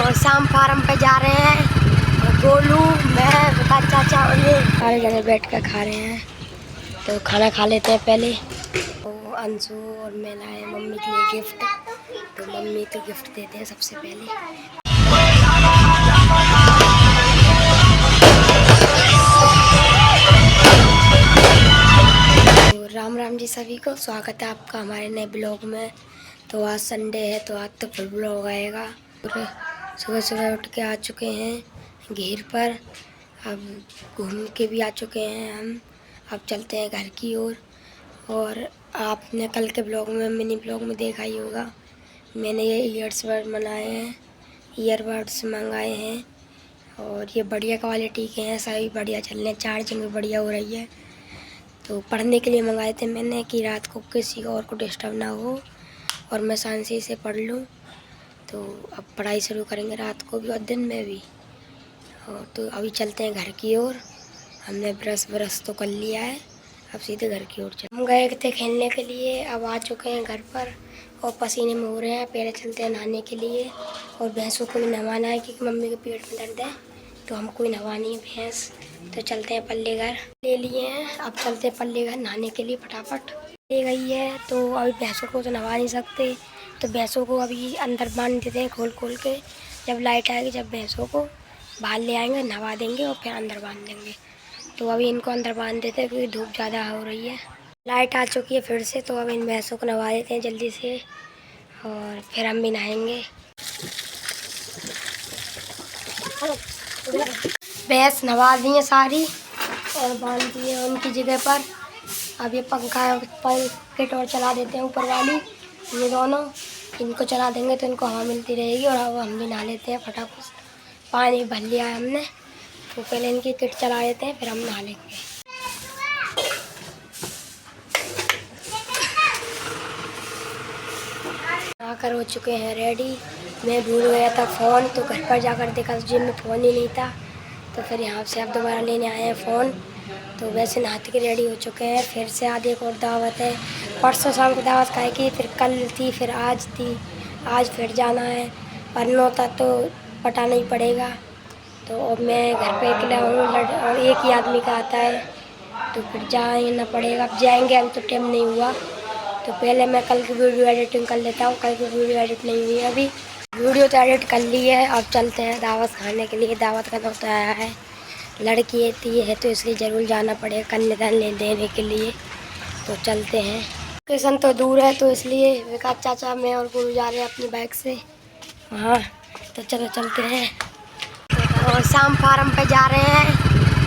और शाम फार्म पे जा रहे हैं और गोलू मैं विकास चाचा और ये सारे जने बैठ कर खा रहे हैं। तो खाना खा लेते हैं पहले। तो अंशु और मैं लाए मम्मी के लिए गिफ्ट, तो मम्मी तो गिफ्ट देते हैं सबसे पहले। तो राम राम जी सभी को, स्वागत है आपका हमारे नए ब्लॉग में। तो आज संडे है तो आज तो फुल ब्लॉग आएगा। सुबह सुबह उठ के आ चुके हैं घेर पर, अब घूम के भी आ चुके हैं हम। अब चलते हैं घर की ओर। और आपने कल के ब्लॉग में मिनी ब्लॉग में देखा ही होगा, मैंने ये ईयरबड्स मंगाए हैं और ये बढ़िया क्वालिटी के हैं, सभी बढ़िया चल रहे हैं, चार्जिंग भी बढ़िया हो रही है। तो पढ़ने के लिए मंगाए थे मैंने कि रात को किसी और को डिस्टर्ब ना हो और मैं शांति से पढ़ लूँ। तो अब पढ़ाई शुरू करेंगे रात को भी और दिन में भी। और तो अभी चलते हैं घर की ओर। हमने ब्रश तो कर लिया है, अब सीधे घर की ओर चल। हम गए थे खेलने के लिए, अब आ चुके हैं घर पर और पसीने में हो रहे हैं। पहले चलते हैं नहाने के लिए और भैंसों को भी नहवाना है क्योंकि मम्मी के पेट में दर्द है, तो हमको ही नहवानी है भैंस। तो चलते हैं पल्ले घर, ले लिए हैं, अब चलते हैं पल्ले घर नहाने के लिए। फटाफट ले गई है तो अभी भैंसों को तो नहवा नहीं सकते, तो भैंसों को अभी अंदर बांध देते हैं खोल के। जब लाइट आएगी, जब भैंसों को बाहर ले आएंगे, नहवा देंगे और फिर अंदर बांध देंगे। तो अभी इनको अंदर बांध देते हैं क्योंकि धूप ज़्यादा हो रही है। लाइट आ चुकी है फिर से, तो अब इन भैंसों को नहवा देते हैं जल्दी से और फिर हम भी नहाएंगे। भैंस नहवा दी है सारी और बांध दी है उनकी जगह पर। अब ये पंखा किट और चला देते हैं ऊपर वाली, ये दोनों इनको चला देंगे तो इनको हवा मिलती रहेगी। और अब हम भी नहा लेते हैं फटाफट, पानी भर लिया है हमने, तो पहले इनकी किट चला देते हैं फिर हम नहा लेंगे। नहाकर हो चुके हैं रेडी। मैं भूल गया था फ़ोन, तो घर पर जाकर देखा तो जिम में फ़ोन ही नहीं था, तो फिर यहाँ से अब दोबारा लेने आए हैं फ़ोन। तो वैसे नहाते के रेडी हो चुके हैं। फिर से आज एक और दावत है, परसों शाम को दावत खाए की, फिर कल थी, फिर आज थी, आज फिर जाना है। परनों तक तो पटाना ही पड़ेगा। तो अब मैं घर पे अकेला हूँ और एक ही आदमी का आता है, तो फिर जाना पड़ेगा। अब जाएंगे, अभी तो टाइम नहीं हुआ, तो पहले मैं कल की वीडियो एडिटिंग कर लेता हूँ। कल की वीडियो एडिट नहीं हुई अभी, वीडियो तो एडिट कर ली है। अब चलते हैं दावत खाने के लिए। दावत का वक्त आया है, लड़की आती है तो इसलिए ज़रूर जाना पड़ेगा कन्यादान ले देने के लिए। तो चलते हैं, लोकेशन तो दूर है तो इसलिए विकास चाचा मैं और गुरु जा रहे हैं अपनी बाइक से वहाँ। तो चलो चलते हैं। और शाम फार्म पे जा रहे हैं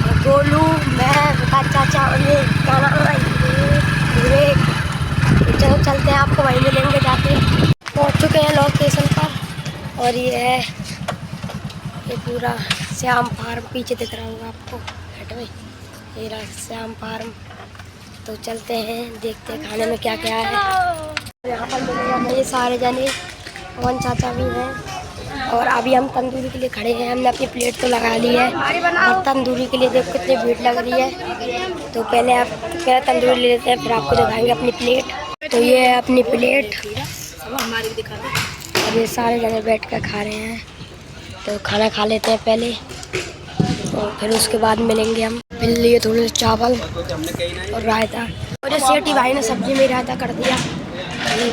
और गोलू मैं विकास चाचा और ये क्या नाम है, तो चलो चलते हैं, आपको वहीं मिलेंगे जाके। पहुँच चुके हैं लोकेशन पर और ये है ये पूरा श्याम फार्म, पीछे दिख रहा होगा आपको हट में, ये रहा श्याम फार्म। तो चलते हैं, देखते हैं खाने में क्या क्या है। यहाँ पर मिलेगा ये सारे जने, वन चाचा भी हैं। और अभी हम तंदूरी के लिए खड़े हैं, हमने अपनी प्लेट तो लगा ली है और तंदूरी के लिए देखो कितनी भीड़ लग रही है। तो पहले तंदूरी ले लेते हैं, फिर आपको दिखाएंगे अपनी प्लेट। तो ये है अपनी प्लेट और ये सारे जने बैठ कर खा रहे हैं। तो खाना खा लेते हैं पहले और फिर उसके बाद मिलेंगे हम। मिल लिए थोड़े से चावल और रायता, और जो सेठी भाई ने सब्जी में रायता कर दिया। ले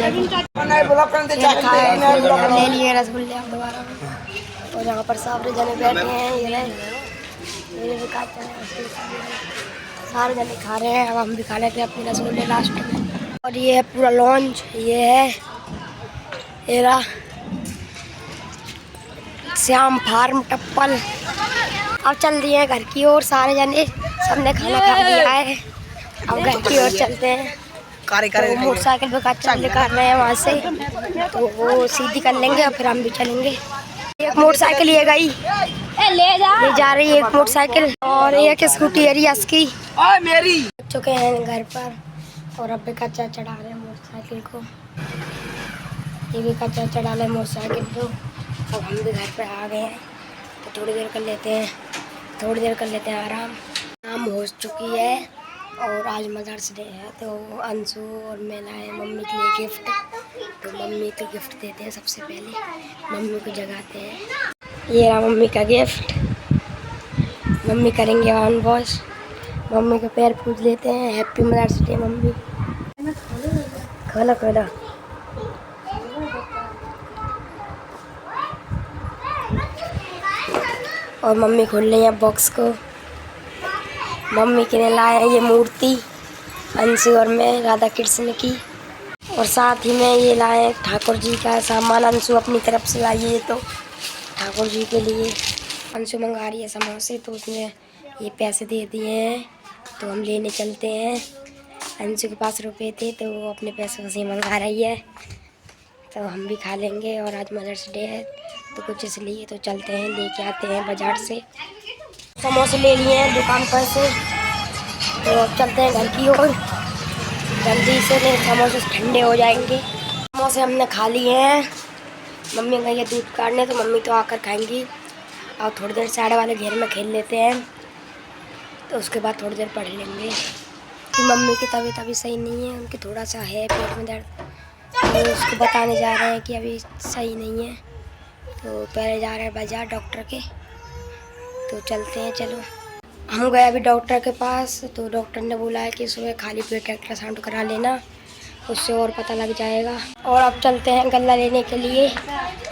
लिए रसगुल्ले दोबारा। और यहाँ पर सारे जने बैठे हैं, ये सारे जने खा रहे हैं। अब हम भी खा लेते हैं अपने रसगुल्ले लास्ट में। और ये है पूरा लॉन्च, ये है एरा श्याम फार्म टप्पल। अब चल दिए हैं घर की ओर, सारे जने सबने खाना खा लिया है, अब घर की ओर चलते हैं। तो मोटरसाइकिल पे चल कर रहे हैं वहाँ से, तो वो सीधी कर लेंगे और फिर हम भी चलेंगे। एक मोटरसाइकिल ये गई, ले जा रही है एक मोटरसाइकिल और एक स्कूटी है रियास की मेरी। चुके हैं घर पर और अब भी कच्चा चढ़ा रहे हैं मोटरसाइकिल को, ये भी कच्चा चढ़ा रहे मोटरसाइकिल को। अब हम भी घर पे आ गए हैं, तो थोड़ी देर कर लेते हैं आराम। शाम हो चुकी है और आज मदर्स डे है, तो अंशु और मैं लाए मम्मी के लिए गिफ्ट। तो मम्मी तो गिफ्ट देते हैं सबसे पहले, मम्मी को जगाते हैं। ये रहा मम्मी का गिफ्ट। मम्मी करेंगे ऑन वॉश। मम्मी के पैर पूज लेते हैं। Happy mother's day mummy. खोला खोला। और मम्मी खोल रही है बॉक्स को। मम्मी के लिए लाए हैं ये मूर्ति अंशु और मैं राधा कृष्ण की, और साथ ही में ये लाए ठाकुर जी का सामान। अंशु अपनी तरफ से लाई है तो ठाकुर जी के लिए। अंशु मंगा रही है समोसे तो उसने ये पैसे दे दिए हैं तो हम लेने चलते हैं। अंशु के पास रुपए थे तो वो अपने पैसों से मंगा रही है तो हम भी खा लेंगे। और आज मदर्स डे है तो कुछ इसलिए तो चलते हैं, लेके आते हैं बाजार से। समोसे ले लिए हैं दुकान पर से तो अब चलते हैं घर की ओर। जल्दी से समोसे ठंडे हो जाएंगे। समोसे हमने खा लिए हैं। मम्मी गई है दूध काटने तो मम्मी तो आकर खाएंगी। और थोड़ी देर साइड वाले घेर में खेल लेते हैं तो उसके बाद थोड़ी देर पढ़ लेंगे। कि मम्मी की तबीयत अभी सही नहीं है, उनकी थोड़ा सा है पेट में दर्द तो उसको बताने जा रहे हैं कि अभी सही नहीं है। तो पहले जा रहे हैं बाजार डॉक्टर के, तो चलते हैं। चलो हम गए अभी डॉक्टर के पास तो डॉक्टर ने बोला है कि सुबह खाली पेट अल्ट्रासाउंड करा लेना, उससे और पता लग जाएगा। और अब चलते हैं गल्ला लेने के लिए,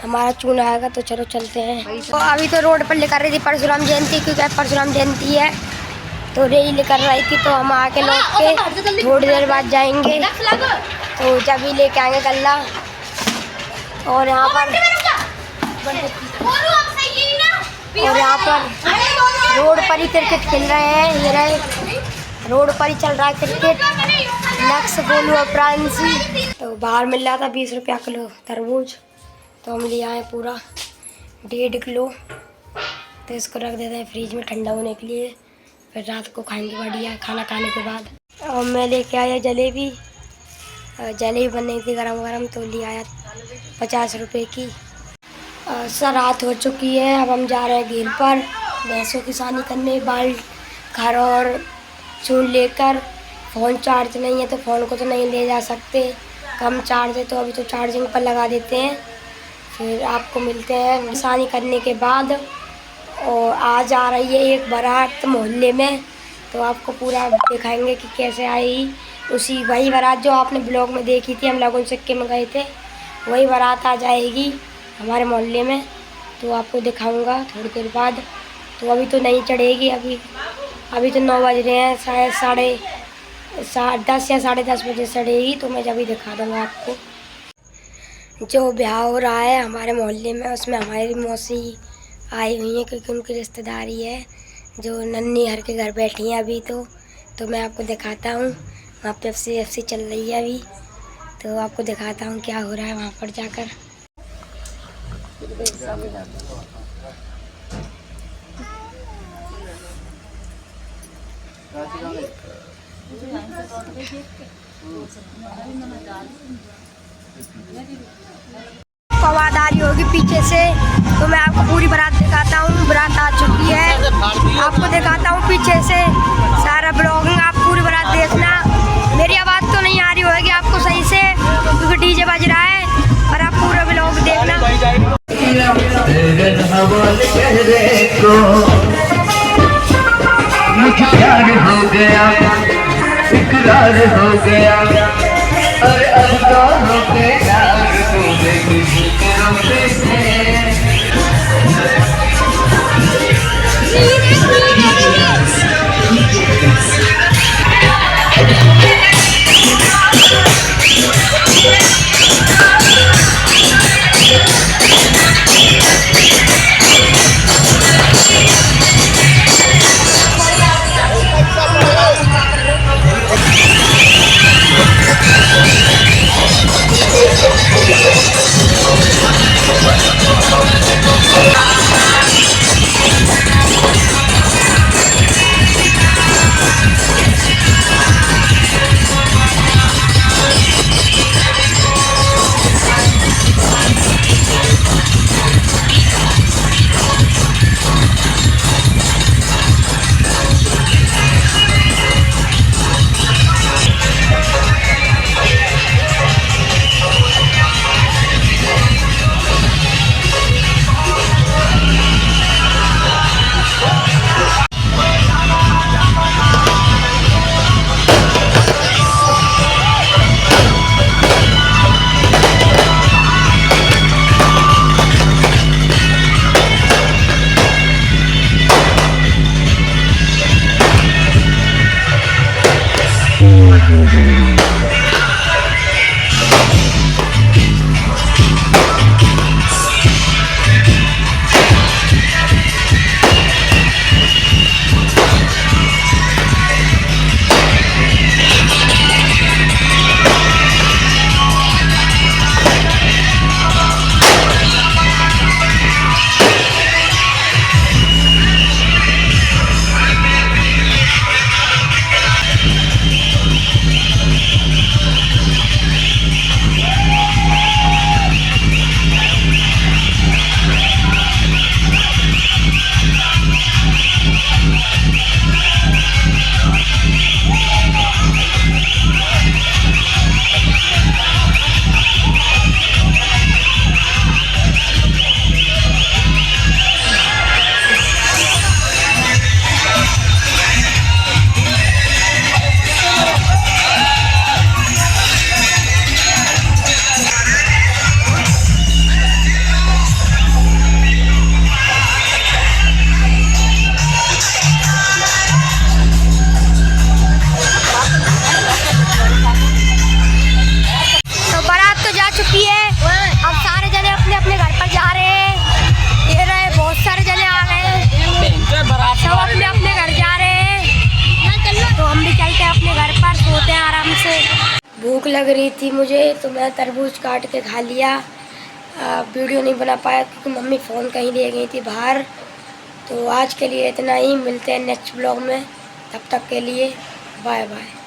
हमारा चून आएगा तो चलो चलते हैं। तो अभी तो रोड पर लेकर रही थी परशुराम जयंती, क्योंकि परशुराम जयंती है तो रैली लेकर रही थी। तो हम आके लौट के थोड़ी देर बाद जाएंगे तो जब ही लेके आएंगे गल्ला। और यहाँ पर रोड पर ही क्रिकेट खेल रहे हैं। ये रहे रोड पर ही चल रहा है क्रिकेट। नेक्स्ट गोलू और प्रांसी। तो बाहर मिल रहा था 20 रुपया किलो तरबूज, तो हम ले आए पूरा 1.5 किलो। तो इसको रख देते हैं फ्रिज में ठंडा होने के लिए, फिर रात को खाएंगे बढ़िया खाना खाने के बाद। और मैं लेके आया जलेबी। जलेबी बन रही थी गरम गरम तो ले आया 50 रुपये की। सर रात हो चुकी है, अब हम जा रहे हैं घेर पर भैंसों की सानी करने। बाल घर और चून लेकर। फ़ोन चार्ज नहीं है तो फ़ोन को तो नहीं ले जा सकते, कम चार्ज है तो अभी तो चार्जिंग पर लगा देते हैं। फिर आपको मिलते हैं सानी करने के बाद। और आज आ रही है एक बारात मोहल्ले में, तो आपको पूरा दिखाएंगे कि कैसे आई। वही बारात जो आपने ब्लॉग में देखी थी, हम लोग सिक्के में गए थे, वही बारात आ जाएगी हमारे मोहल्ले में, तो आपको दिखाऊंगा थोड़ी देर बाद। तो अभी तो नहीं चढ़ेगी, अभी तो 9 बज रहे हैं, शायद 10 या 10:30 बजे चढ़ेगी, तो मैं जब भी दिखा दूँगा आपको। जो ब्याह हो रहा है हमारे मोहल्ले में उसमें हमारी मौसी आई हुई है, क्योंकि उनकी रिश्तेदारी है जो नन्ही हर के घर बैठी हैं अभी। तो मैं आपको दिखाता हूँ। वहाँ पे एफसी चल रही है अभी, तो आपको दिखाता हूँ क्या हो रहा है वहाँ पर जाकर। आवाज आ रही होगी पीछे से, तो मैं आपको पूरी बारात दिखाता हूँ। बारात आ चुकी है, आपको दिखाता हूँ पीछे से सारा ब्लॉगिंग। आप पूरी बारात देखना। मेरी आवाज़ तो नहीं आ रही होगी आपको सही से, क्योंकि डीजे बज रहा है, और आप पूरा ब्लॉग देखना। प्यार हो गया, इकरार हो गया, अरे अब तो हो गया भूख लग रही थी मुझे, तो मैं तरबूज काट के खा लिया। वीडियो नहीं बना पाया क्योंकि मम्मी फ़ोन कहीं ले गई थी बाहर। तो आज के लिए इतना ही, मिलते हैं नेक्स्ट ब्लॉग में। तब तक के लिए बाय बाय।